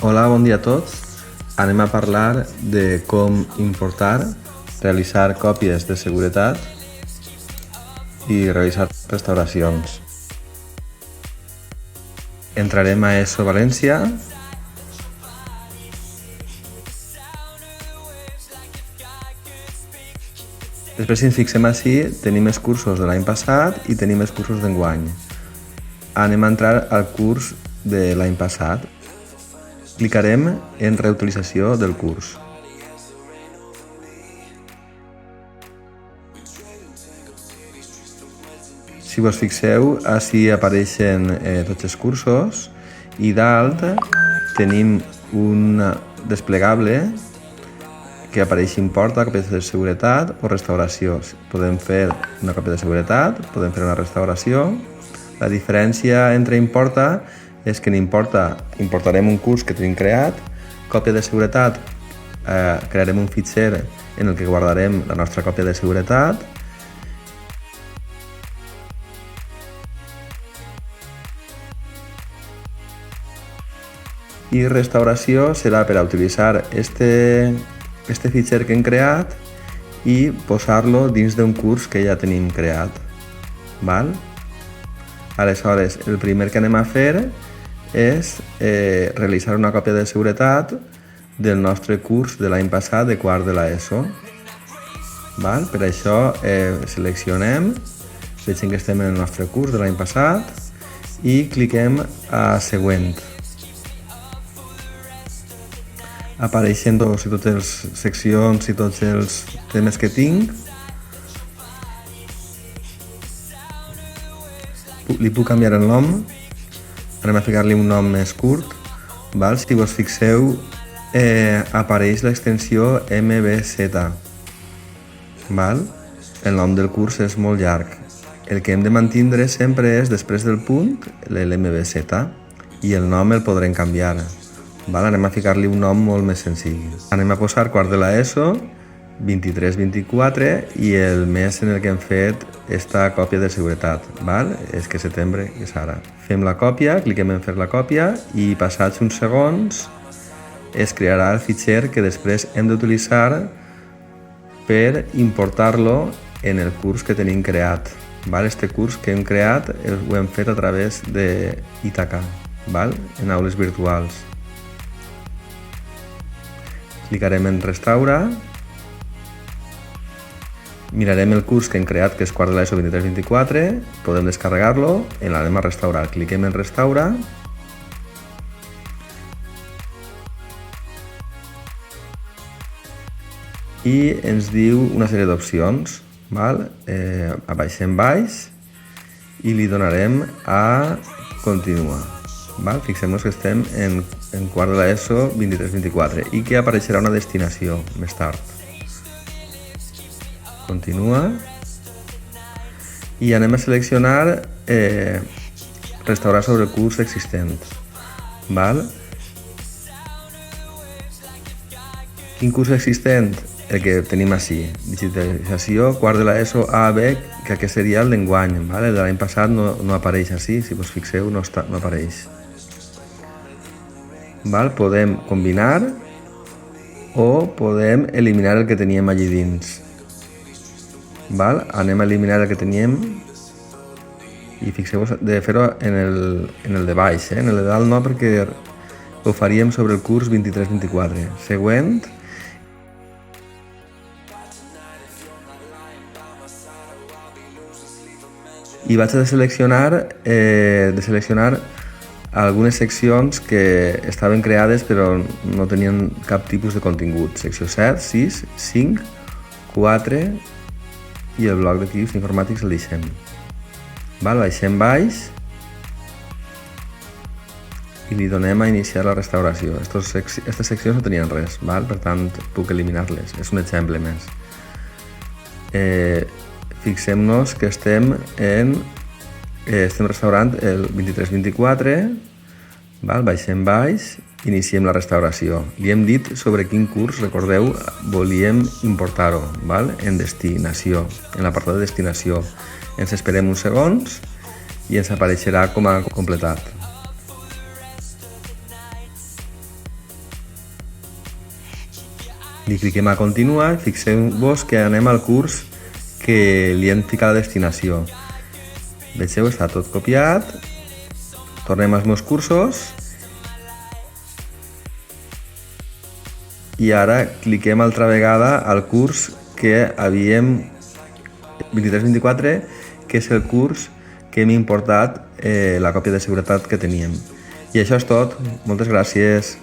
Hola, bon dia a tots. Anem a parlar de com importar, realitzar còpies de seguretat i realitzar restauracions. Entrarem a ESO València. Després, si ens fixem així, tenim els cursos de l'any passat i tenim els cursos d'enguany. Anem a entrar al curs de l'any passat. Clicarem en reutilització del curs. Si vos fixeu, així apareixen tots els cursos i dalt tenim un desplegable que apareix importa, còpia de seguretat o restauració. Podem fer una còpia de seguretat, podem fer una restauració. La diferència entre importa és que en importarem un curs que tenim creat, còpia de seguretat, crearem un fitxer en el que guardarem la nostra còpia de seguretat, i restauració serà per a utilitzar este fitxer que hem creat i posar-lo dins d'un curs que ja tenim creat. Val? Aleshores, el primer que anem a fer és realitzar una còpia de seguretat del nostre curs de l'any passat de quart de l'ESO. Val? Per això seleccionem, veiem que estem en el nostre curs de l'any passat i cliquem a següent. Apareixen totes les seccions i tots els temes que tinc. Li puc canviar el nom. Anem a ficar-li un nom més curt. Val? Si vos fixeu, apareix l'extensió MBZ. Val? El nom del curs és molt llarg. El que hem de mantindre sempre és, després del punt, l'MBZ, i el nom el podrem canviar. Val? Anem a ficar-li un nom molt més senzill. Anem a posar quart de l'ESO, 23-24, i el mes en el que hem fet esta còpia de seguretat. Val? És que setembre és ara. Fem la còpia, cliquem en fer la còpia i passats uns segons es crearà el fitxer que després hem d'utilitzar per importar-lo en el curs que tenim creat. Val? Este curs que hem creat ho hem fet a través d'Ítaca, en aules virtuals. Clicarem en restaurar. Mirarem el curs que hem creat, que és quart de l'ESO 23-24, podem descarregar-lo, l'anem a restaurar. Cliquem en restaurar. I ens diu una sèrie d'opcions. Abaixem baix i li donarem a continuar. Fixem-nos que estem en quart de l'ESO 23-24 i que apareixerà una destinació més tard. Continua i anem a seleccionar restaurar sobre el curs existent. Quin curs existent? El que tenim així, digitalització, quart de l'ESO A, B, que aquest seria el d'enguany. El de l'any passat no apareix així, si vos fixeu no apareix. Podem combinar o podem eliminar el que teníem allí dins. Anem a eliminar el que teníem i fixeu-vos de fer-ho en el de baix, en el de dalt no, perquè ho faríem sobre el curs 23-24. Següent. I vaig a seleccionar algunes seccions que estaven creades però no tenien cap tipus de contingut. Secció 7, 6, 5, 4 i el bloc d'equips informàtics el deixem. Baixem baix i li donem a iniciar la restauració. Aquestes seccions no tenien res, per tant puc eliminar-les. És un exemple més. Fixem-nos que estem restaurant el 23-24, baixem baix, iniciem la restauració. Li hem dit sobre quin curs, recordeu, volíem importar-ho, en destinació, en l'apartat de destinació. Ens esperem uns segons i ens apareixerà com a completat. Li cliquem a continuar i fixeu-vos que anem al curs que li hem ficat la destinació. Vegeu, està tot copiat. Tornem als meus cursos. I ara cliquem altra vegada al curs que havíem 23-24, que és el curs que hem importat la còpia de seguretat que teníem. I això és tot. Moltes gràcies.